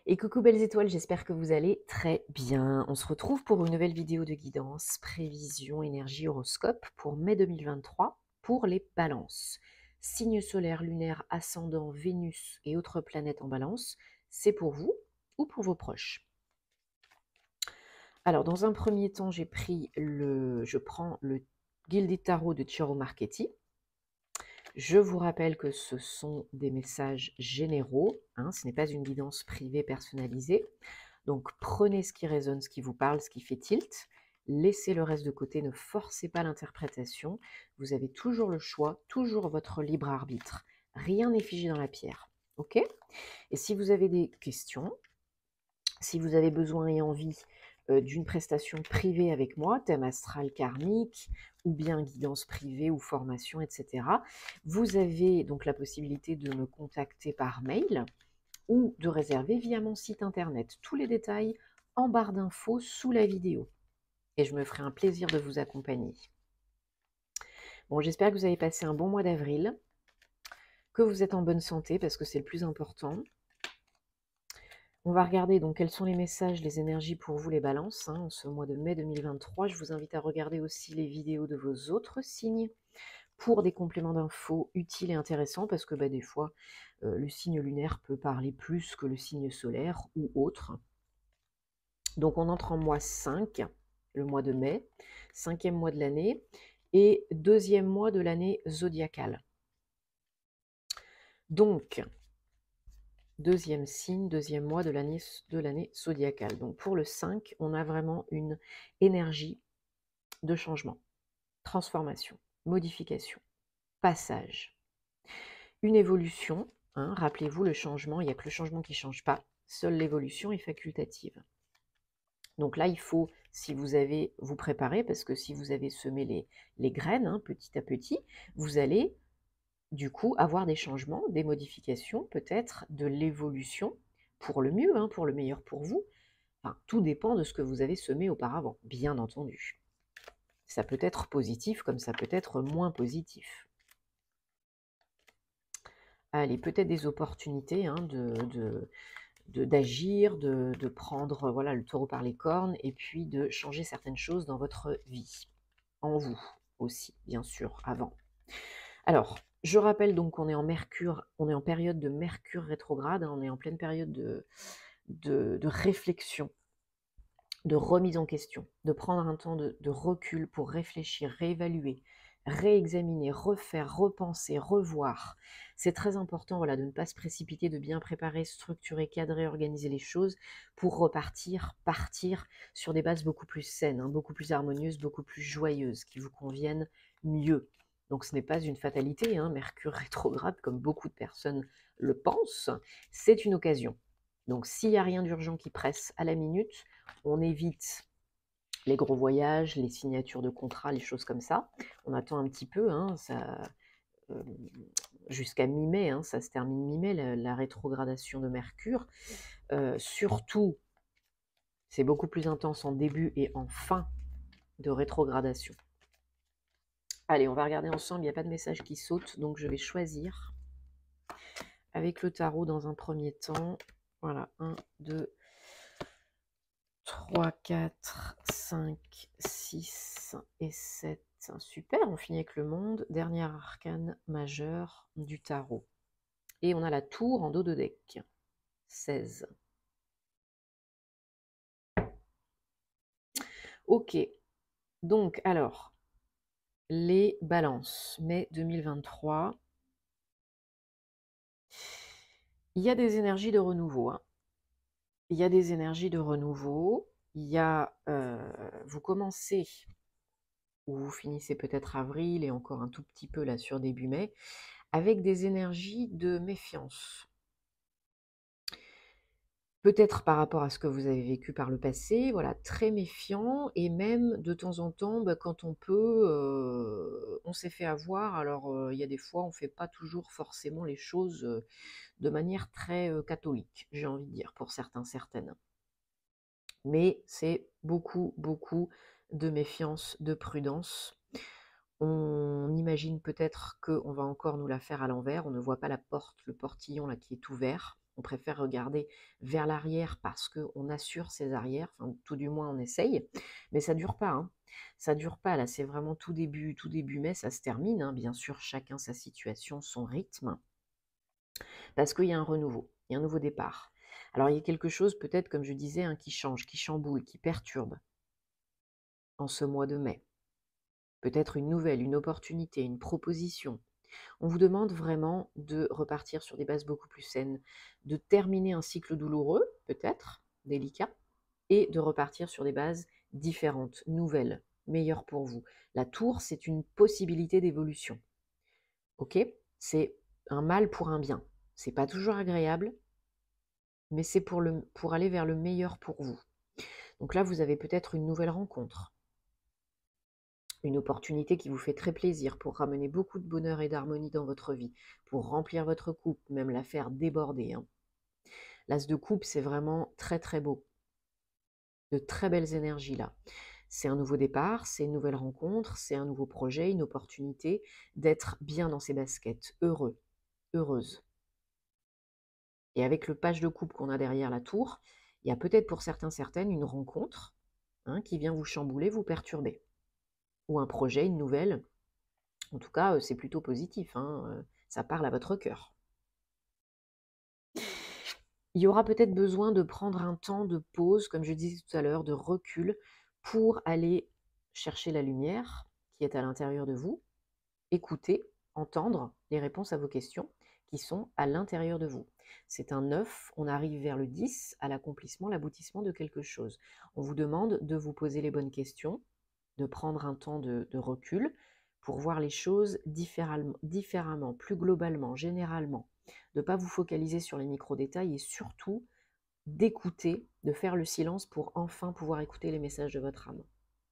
Et coucou belles étoiles, j'espère que vous allez très bien. On se retrouve pour une nouvelle vidéo de guidance, prévision, énergie, horoscope pour mai 2023 pour les balances. Signe solaire, lunaire, ascendant, Vénus et autres planètes en balance, c'est pour vous ou pour vos proches. Alors dans un premier temps, je prends le Gilded Tarot de Ciro Marchetti. Je vous rappelle que ce sont des messages généraux, hein, ce n'est pas une guidance privée personnalisée. Donc prenez ce qui résonne, ce qui vous parle, ce qui fait tilt. Laissez le reste de côté, ne forcez pas l'interprétation. Vous avez toujours le choix, toujours votre libre arbitre. Rien n'est figé dans la pierre. Ok? Et si vous avez des questions, si vous avez besoin et envie d'une prestation privée avec moi, thème astral karmique, ou bien guidance privée ou formation, etc., vous avez donc la possibilité de me contacter par mail ou de réserver via mon site internet. Tous les détails en barre d'infos sous la vidéo. Et je me ferai un plaisir de vous accompagner. Bon, j'espère que vous avez passé un bon mois d'avril, que vous êtes en bonne santé parce que c'est le plus important. On va regarder donc quels sont les messages, les énergies pour vous les balances, en ce mois de mai 2023. Je vous invite à regarder aussi les vidéos de vos autres signes pour des compléments d'infos utiles et intéressants parce que des fois, le signe lunaire peut parler plus que le signe solaire ou autre. Donc on entre en mois 5, le mois de mai, 5e mois de l'année et 2e mois de l'année zodiacale. Donc, 2e signe, 2e mois de l'année zodiacale. Donc pour le 5, on a vraiment une énergie de changement, transformation, modification, passage. Une évolution, rappelez-vous le changement, il n'y a que le changement qui ne change pas, seule l'évolution est facultative. Donc là, il faut, si vous avez, vous préparer, parce que si vous avez semé les graines, petit à petit, vous allez du coup avoir des changements, des modifications, peut-être de l'évolution pour le mieux, pour le meilleur pour vous. Enfin, tout dépend de ce que vous avez semé auparavant, bien entendu. Ça peut être positif comme ça peut être moins positif. Allez, peut-être des opportunités d'agir, de prendre le taureau par les cornes et puis de changer certaines choses dans votre vie. En vous aussi, bien sûr, avant. Alors, je rappelle donc qu'on est en Mercure, on est en période de Mercure rétrograde, on est en pleine période de réflexion, de remise en question, de prendre un temps de recul pour réfléchir, réévaluer, réexaminer, refaire, repenser, revoir. C'est très important de ne pas se précipiter, de bien préparer, structurer, cadrer, organiser les choses pour partir sur des bases beaucoup plus saines, beaucoup plus harmonieuses, beaucoup plus joyeuses, qui vous conviennent mieux. Donc ce n'est pas une fatalité, Mercure rétrograde, comme beaucoup de personnes le pensent, c'est une occasion. Donc s'il n'y a rien d'urgent qui presse à la minute, on évite les gros voyages, les signatures de contrats, les choses comme ça. On attend un petit peu, jusqu'à mi-mai, ça se termine mi-mai, la rétrogradation de Mercure. Surtout, c'est beaucoup plus intense en début et en fin de rétrogradation. Allez, on va regarder ensemble, il n'y a pas de message qui saute, donc je vais choisir avec le tarot dans un premier temps. Voilà, 1, 2, 3, 4, 5, 6 et 7. Super, on finit avec le monde. Dernier arcane majeur du tarot. Et on a la tour en dos de deck. 16. Ok. Donc, alors, les balances. Mai 2023. Il y a des énergies de renouveau. Il y a des énergies de renouveau. Il y a... vous commencez... ou vous finissez peut-être avril et encore un tout petit peu là sur début mai, avec des énergies de méfiance. Peut-être par rapport à ce que vous avez vécu par le passé, voilà, très méfiant, et même de temps en temps, quand on peut, on s'est fait avoir. Alors, il y a des fois, on ne fait pas toujours forcément les choses de manière très catholique, j'ai envie de dire, pour certains, certaines. Mais c'est beaucoup, beaucoup de méfiance, de prudence. On imagine peut-être qu'on va encore nous la faire à l'envers, on ne voit pas la porte, le portillon là qui est ouvert. On préfère regarder vers l'arrière parce qu'on assure ses arrières, enfin tout du moins on essaye, mais ça dure pas, hein. Ça dure pas, là c'est vraiment tout début mai, ça se termine, hein. Bien sûr, chacun sa situation, son rythme, parce qu'il y a un renouveau, il y a un nouveau départ. Alors il y a quelque chose peut-être, comme je disais, hein, qui change, qui chamboule, qui perturbe en ce mois de mai. Peut-être une nouvelle, une opportunité, une proposition. On vous demande vraiment de repartir sur des bases beaucoup plus saines, de terminer un cycle douloureux, peut-être, délicat, et de repartir sur des bases différentes, nouvelles, meilleures pour vous. La tour, c'est une possibilité d'évolution. Ok? C'est un mal pour un bien. C'est pas toujours agréable, mais c'est pour aller vers le meilleur pour vous. Donc là, vous avez peut-être une nouvelle rencontre, une opportunité qui vous fait très plaisir pour ramener beaucoup de bonheur et d'harmonie dans votre vie, pour remplir votre coupe, même la faire déborder, hein. L'as de coupe, c'est vraiment très très beau. De très belles énergies là. C'est un nouveau départ, c'est une nouvelle rencontre, c'est un nouveau projet, une opportunité d'être bien dans ses baskets, heureux, heureuse. Et avec le page de coupe qu'on a derrière la tour, il y a peut-être pour certains, certaines, une rencontre, hein, qui vient vous chambouler, vous perturber. Ou un projet, une nouvelle. En tout cas, c'est plutôt positif, hein, ça parle à votre cœur. Il y aura peut-être besoin de prendre un temps de pause, comme je disais tout à l'heure, de recul, pour aller chercher la lumière qui est à l'intérieur de vous, écouter, entendre les réponses à vos questions qui sont à l'intérieur de vous. C'est un 9, on arrive vers le 10, à l'accomplissement, l'aboutissement de quelque chose. On vous demande de vous poser les bonnes questions, de prendre un temps de recul pour voir les choses différemment, plus globalement, généralement, de ne pas vous focaliser sur les micro-détails et surtout d'écouter, de faire le silence pour enfin pouvoir écouter les messages de votre âme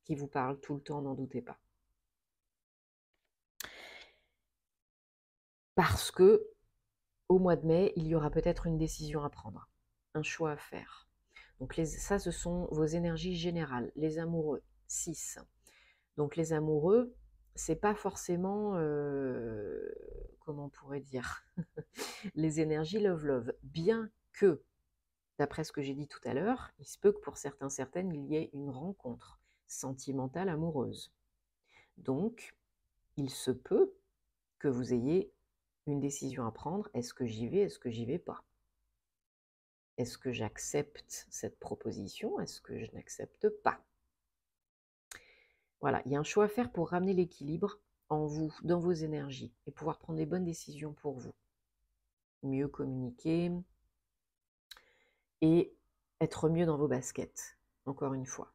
qui vous parlent tout le temps, n'en doutez pas. Parce que au mois de mai, il y aura peut-être une décision à prendre, un choix à faire. Donc ça, ce sont vos énergies générales, les amoureux, 6. Donc les amoureux, c'est pas forcément, comment on pourrait dire, les énergies love-love. Bien que, d'après ce que j'ai dit tout à l'heure, il se peut que pour certains, certaines, il y ait une rencontre sentimentale amoureuse. Donc, il se peut que vous ayez une décision à prendre. Est-ce que j'y vais? Est-ce que j'y vais pas? Est-ce que j'accepte cette proposition? Est-ce que je n'accepte pas? Voilà, il y a un choix à faire pour ramener l'équilibre en vous, dans vos énergies, et pouvoir prendre des bonnes décisions pour vous. Mieux communiquer et être mieux dans vos baskets, encore une fois.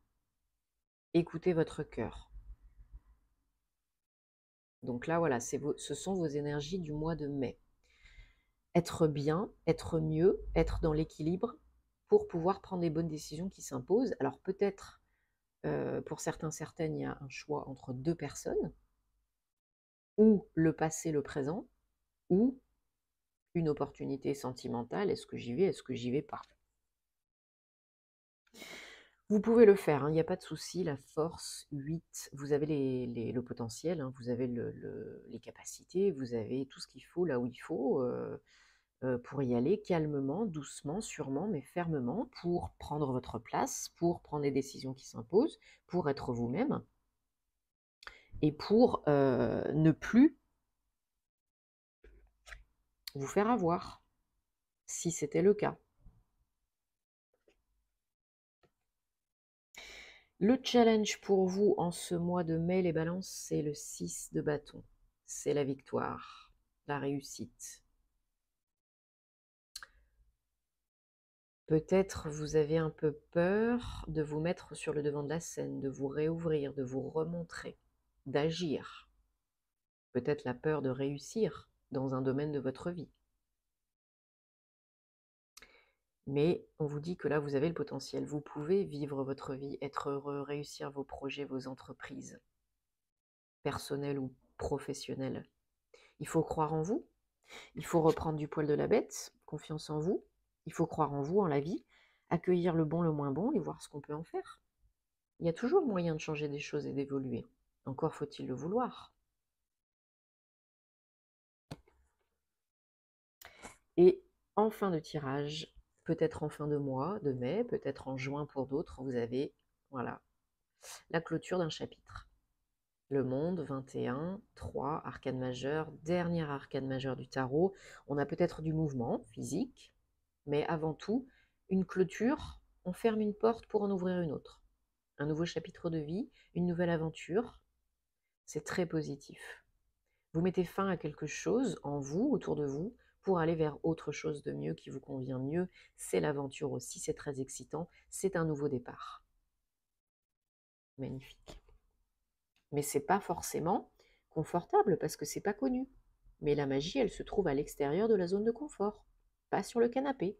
Écoutez votre cœur. Donc là, voilà, ce sont vos énergies du mois de mai. Être bien, être mieux, être dans l'équilibre pour pouvoir prendre les bonnes décisions qui s'imposent. Alors peut-être, pour certains, certaines, il y a un choix entre deux personnes, ou le passé, le présent, ou une opportunité sentimentale. Est-ce que j'y vais? Est-ce que j'y vais pas? Vous pouvez le faire, hein, il n'y a pas de souci. La force, 8, vous avez le potentiel, hein, vous avez les capacités, vous avez tout ce qu'il faut là où il faut pour y aller calmement, doucement, sûrement, mais fermement, pour prendre votre place, pour prendre les décisions qui s'imposent, pour être vous-même et pour ne plus vous faire avoir, si c'était le cas. Le challenge pour vous en ce mois de mai, les balances, c'est le 6 de bâton. C'est la victoire, la réussite. Peut-être vous avez un peu peur de vous mettre sur le devant de la scène, de vous réouvrir, de vous remontrer, d'agir. Peut-être la peur de réussir dans un domaine de votre vie. Mais on vous dit que là, vous avez le potentiel. Vous pouvez vivre votre vie, être heureux, réussir vos projets, vos entreprises, personnelles ou professionnelles. Il faut croire en vous. Il faut reprendre du poil de la bête, confiance en vous. Il faut croire en vous, en la vie, accueillir le bon, le moins bon et voir ce qu'on peut en faire. Il y a toujours moyen de changer des choses et d'évoluer. Encore faut-il le vouloir. Et en fin de tirage, peut-être en fin de mois, de mai, peut-être en juin pour d'autres, vous avez, voilà, la clôture d'un chapitre. Le monde, 21, 3, arcane majeure, dernier arcane majeur du tarot. On a peut-être du mouvement physique, mais avant tout, une clôture, on ferme une porte pour en ouvrir une autre. Un nouveau chapitre de vie, une nouvelle aventure, c'est très positif. Vous mettez fin à quelque chose en vous, autour de vous, pour aller vers autre chose de mieux qui vous convient mieux. C'est l'aventure aussi, c'est très excitant, c'est un nouveau départ. Magnifique. Mais c'est pas forcément confortable parce que c'est pas connu. Mais la magie, elle se trouve à l'extérieur de la zone de confort, pas sur le canapé.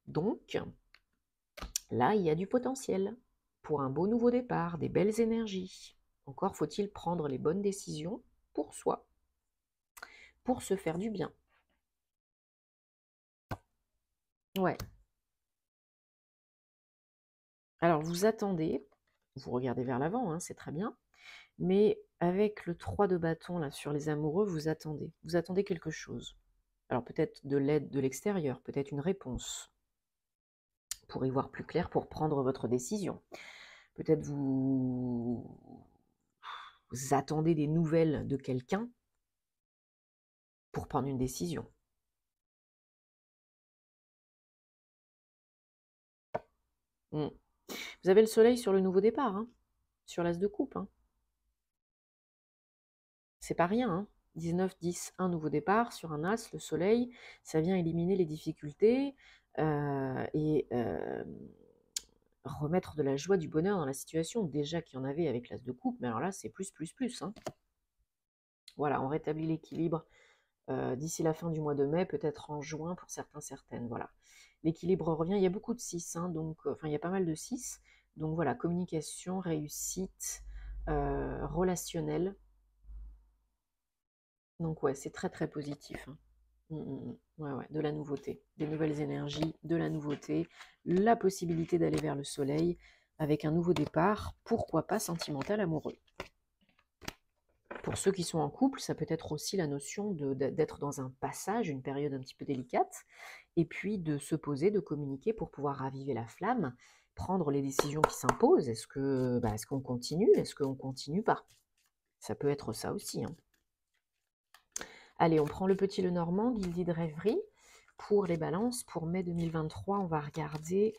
Donc, là, il y a du potentiel pour un beau nouveau départ, des belles énergies. Encore faut-il prendre les bonnes décisions pour soi, pour se faire du bien. Ouais. Alors, vous attendez, vous regardez vers l'avant, hein, c'est très bien, mais avec le 3 de bâton là sur les amoureux, vous attendez quelque chose. Alors peut-être de l'aide de l'extérieur, peut-être une réponse, pour y voir plus clair, pour prendre votre décision. Peut-être vous attendez des nouvelles de quelqu'un pour prendre une décision. Mm. Vous avez le soleil sur le nouveau départ, hein, sur l'as de coupe. Hein. C'est pas rien. Hein. 19, 10, un nouveau départ sur un as, le soleil, ça vient éliminer les difficultés et remettre de la joie, du bonheur dans la situation. Déjà qu'il y en avait avec l'as de coupe, mais alors là, c'est plus, plus, plus. Hein. Voilà, on rétablit l'équilibre d'ici la fin du mois de mai, peut-être en juin pour certains, certaines. Voilà. L'équilibre revient, il y a beaucoup de 6, hein, donc, enfin il y a pas mal de 6. Donc voilà, communication, réussite, relationnelle. Donc ouais, c'est très très positif. Hein. Ouais, ouais, de la nouveauté, des nouvelles énergies, de la nouveauté, la possibilité d'aller vers le soleil avec un nouveau départ, pourquoi pas sentimental, amoureux. Pour ceux qui sont en couple, ça peut être aussi la notion d'être dans un passage, une période un petit peu délicate, et puis de se poser, de communiquer pour pouvoir raviver la flamme, prendre les décisions qui s'imposent. Est-ce qu'on continue? Est-ce qu'on continue pas? Ça peut être ça aussi. Hein. Allez, on prend le petit Lenormand, Guildie de rêverie. Pour les balances, pour mai 2023, on va regarder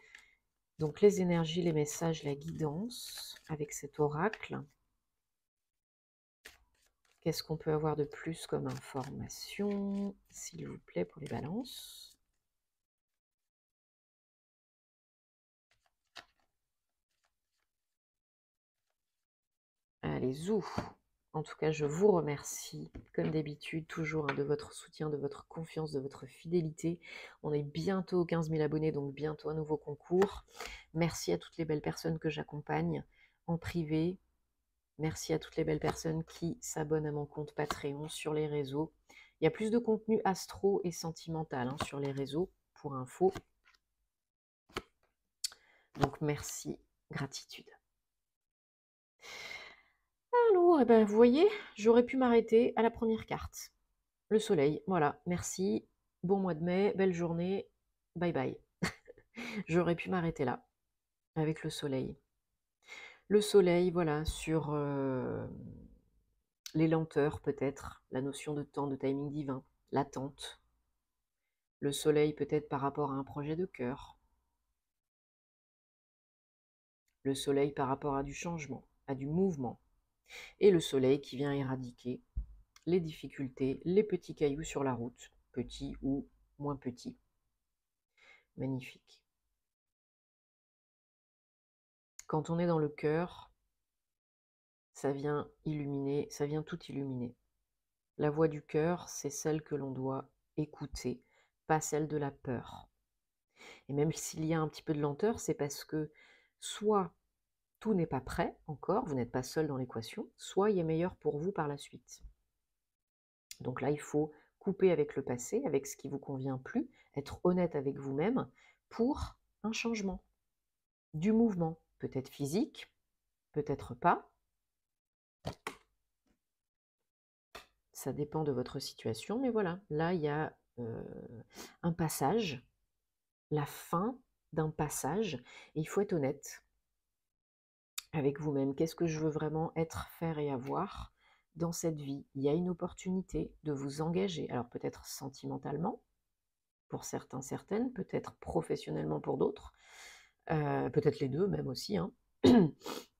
donc les énergies, les messages, la guidance avec cet oracle. Qu'est-ce qu'on peut avoir de plus comme information, s'il vous plaît, pour les balances? Allez, zou. En tout cas, je vous remercie, comme d'habitude, toujours de votre soutien, de votre confiance, de votre fidélité. On est bientôt aux 15 000 abonnés, donc bientôt un nouveau concours. Merci à toutes les belles personnes que j'accompagne en privé. Merci à toutes les belles personnes qui s'abonnent à mon compte Patreon sur les réseaux. Il y a plus de contenu astro et sentimental hein, sur les réseaux, pour info. Donc merci, gratitude. Alors, eh ben, vous voyez, j'aurais pu m'arrêter à la première carte. Le soleil, voilà, merci. Bon mois de mai, belle journée, bye bye. J'aurais pu m'arrêter là, avec le soleil. Le soleil, voilà, sur les lenteurs peut-être, la notion de temps, de timing divin, l'attente. Le soleil peut-être par rapport à un projet de cœur. Le soleil par rapport à du changement, à du mouvement. Et le soleil qui vient éradiquer les difficultés, les petits cailloux sur la route, petits ou moins petits. Magnifique. Quand on est dans le cœur, ça vient illuminer, ça vient tout illuminer. La voix du cœur, c'est celle que l'on doit écouter, pas celle de la peur. Et même s'il y a un petit peu de lenteur, c'est parce que soit tout n'est pas prêt encore, vous n'êtes pas seul dans l'équation, soit il est meilleur pour vous par la suite. Donc là, il faut couper avec le passé, avec ce qui vous convient plus, être honnête avec vous-même pour un changement, du mouvement, peut-être physique, peut-être pas. Ça dépend de votre situation, mais voilà, là, il y a un passage, la fin d'un passage, et il faut être honnête avec vous-même. Qu'est-ce que je veux vraiment être, faire et avoir dans cette vie? Il y a une opportunité de vous engager, alors peut-être sentimentalement, pour certains, certaines, peut-être professionnellement pour d'autres, peut-être les 2 même aussi, hein.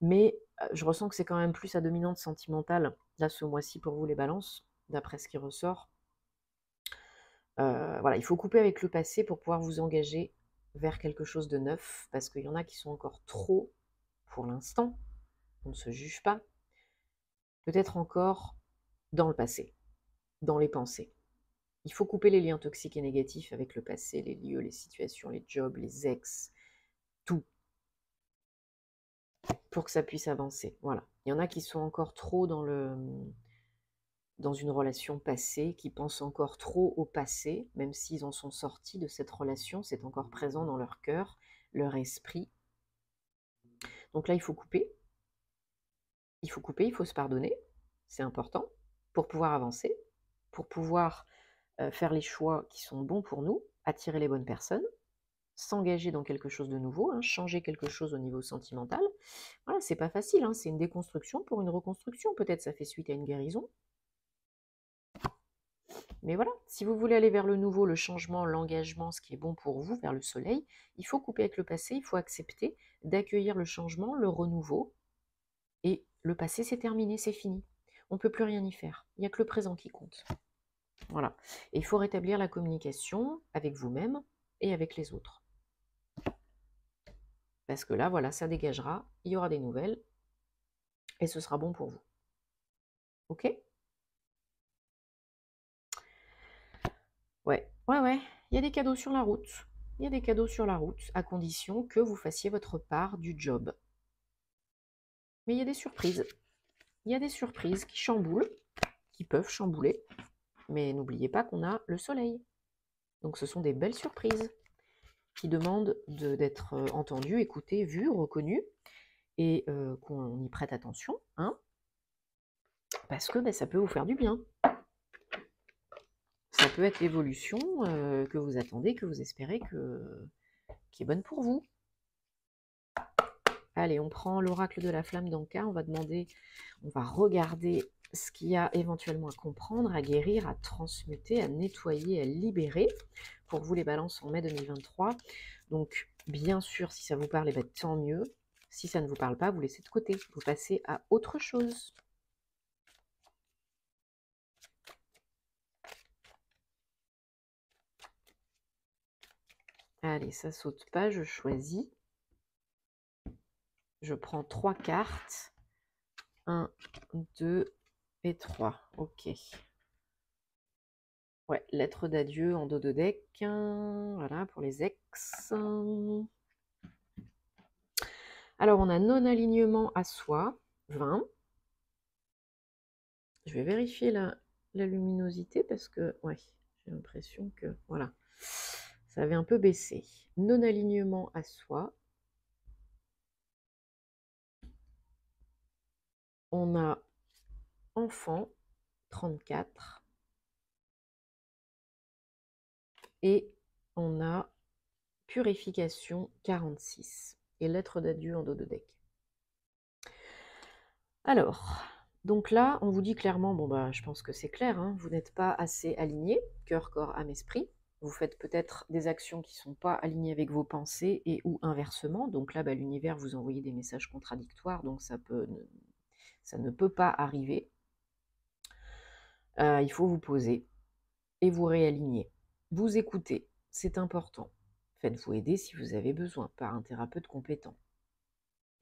Mais, je ressens que c'est quand même plus à dominante sentimentale, là, ce mois-ci pour vous les balances, d'après ce qui ressort. Voilà, il faut couper avec le passé pour pouvoir vous engager vers quelque chose de neuf, parce qu'il y en a qui sont encore trop, pour l'instant, on ne se juge pas, peut-être encore dans le passé, dans les pensées. Il faut couper les liens toxiques et négatifs avec le passé, les lieux, les situations, les jobs, les ex, tout, pour que ça puisse avancer. Voilà. Il y en a qui sont encore trop dans une relation passée, qui pensent encore trop au passé, même s'ils en sont sortis de cette relation, c'est encore présent dans leur cœur, leur esprit. Donc là, il faut couper. Il faut couper, il faut se pardonner. C'est important pour pouvoir avancer, pour pouvoir faire les choix qui sont bons pour nous, attirer les bonnes personnes, s'engager dans quelque chose de nouveau, hein, changer quelque chose au niveau sentimental. Voilà, c'est pas facile, hein, c'est une déconstruction pour une reconstruction. Peut-être ça fait suite à une guérison. Mais voilà, si vous voulez aller vers le nouveau, le changement, l'engagement, ce qui est bon pour vous, vers le soleil, il faut couper avec le passé, il faut accepter d'accueillir le changement, le renouveau. Et le passé, c'est terminé, c'est fini. On ne peut plus rien y faire. Il n'y a que le présent qui compte. Voilà. Et il faut rétablir la communication avec vous-même et avec les autres. Parce que là, voilà, ça dégagera, il y aura des nouvelles, et ce sera bon pour vous. Ok? Ouais, ouais, il y a des cadeaux sur la route. Il y a des cadeaux sur la route, à condition que vous fassiez votre part du job. Mais il y a des surprises. Il y a des surprises qui chamboulent, qui peuvent chambouler. Mais n'oubliez pas qu'on a le soleil. Donc ce sont des belles surprises qui demandent d'être entendues, écoutées, vues, reconnues, et qu'on y prête attention, hein, parce que ça peut vous faire du bien. Ça peut être l'évolution que vous attendez, que vous espérez, qui est bonne pour vous. Allez, on prend l'oracle de la flamme d'Anka, on va regarder ce qu'il y a éventuellement à comprendre, à guérir, à transmuter, à nettoyer, à libérer pour vous les balances en mai 2023. Donc, bien sûr, si ça vous parle, tant mieux. Si ça ne vous parle pas, vous laissez de côté, vous passez à autre chose. Allez, ça saute pas, je choisis. Je prends 3 cartes. 1, 2 et 3. Ok. Ouais, lettre d'adieu en dos de deck. Voilà, pour les ex. Alors, on a non-alignement à soi, 20. Je vais vérifier la luminosité parce que, ouais, j'ai l'impression que, voilà, ça avait un peu baissé. Non-alignement à soi. On a enfant, 34. Et on a purification, 46. Et lettre d'adieu en dos de deck. Alors, donc là, on vous dit clairement, bon bah, je pense que c'est clair, hein, vous n'êtes pas assez aligné, cœur, corps, âme, esprit. Vous faites peut-être des actions qui ne sont pas alignées avec vos pensées et ou inversement. Donc là, bah, l'univers vous envoie des messages contradictoires, donc ça ne peut pas arriver. Il faut vous poser et vous réaligner. Vous écoutez, c'est important. Faites-vous aider si vous avez besoin par un thérapeute compétent.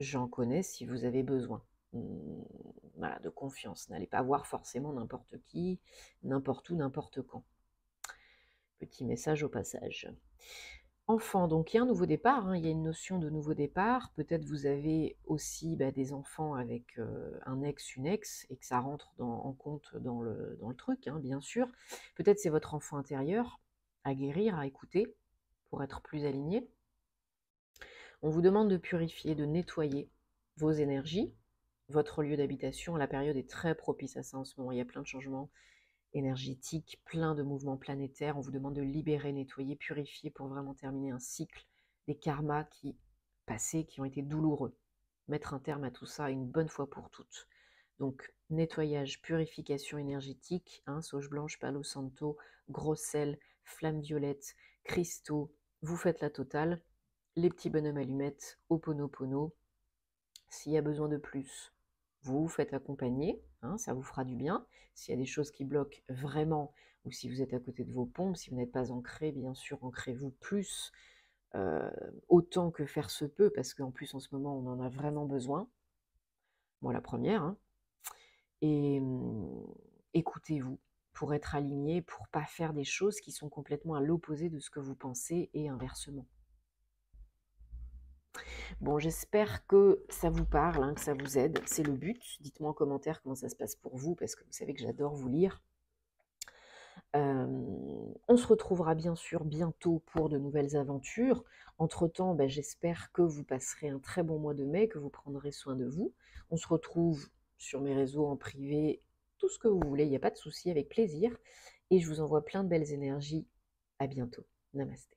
J'en connais si vous avez besoin. Voilà, de confiance. N'allez pas voir forcément n'importe qui, n'importe où, n'importe quand. Petit message au passage. Enfant, donc il y a un nouveau départ, hein, il y a une notion de nouveau départ. Peut-être vous avez aussi des enfants avec un ex, une ex, et que ça rentre en compte dans le truc, hein, bien sûr. Peut-être c'est votre enfant intérieur à guérir, à écouter, pour être plus aligné. On vous demande de purifier, de nettoyer vos énergies. Votre lieu d'habitation, la période est très propice à ça en ce moment, il y a plein de changements énergétique, plein de mouvements planétaires. On vous demande de libérer, nettoyer, purifier pour vraiment terminer un cycle des karmas qui passés, qui ont été douloureux. Mettre un terme à tout ça une bonne fois pour toutes. Donc, nettoyage, purification énergétique, sauge blanche, palo santo, gros sel, flamme violette, cristaux, vous faites la totale. Les petits bonhommes allumettes, Ho'oponopono. S'il y a besoin de plus, vous vous faites accompagner, ça vous fera du bien. S'il y a des choses qui bloquent vraiment, ou si vous êtes à côté de vos pompes, si vous n'êtes pas ancré, bien sûr, ancrez-vous plus, autant que faire se peut, parce qu'en plus, en ce moment, on en a vraiment besoin. Moi, la première. Et écoutez-vous pour être aligné, pour pas faire des choses qui sont complètement à l'opposé de ce que vous pensez et inversement. Bon, j'espère que ça vous parle, que ça vous aide. C'est le but. Dites-moi en commentaire comment ça se passe pour vous, parce que vous savez que j'adore vous lire. On se retrouvera bien sûr bientôt pour de nouvelles aventures. Entre-temps, j'espère que vous passerez un très bon mois de mai, que vous prendrez soin de vous. On se retrouve sur mes réseaux en privé, tout ce que vous voulez, il n'y a pas de souci, avec plaisir. Et je vous envoie plein de belles énergies. À bientôt. Namasté.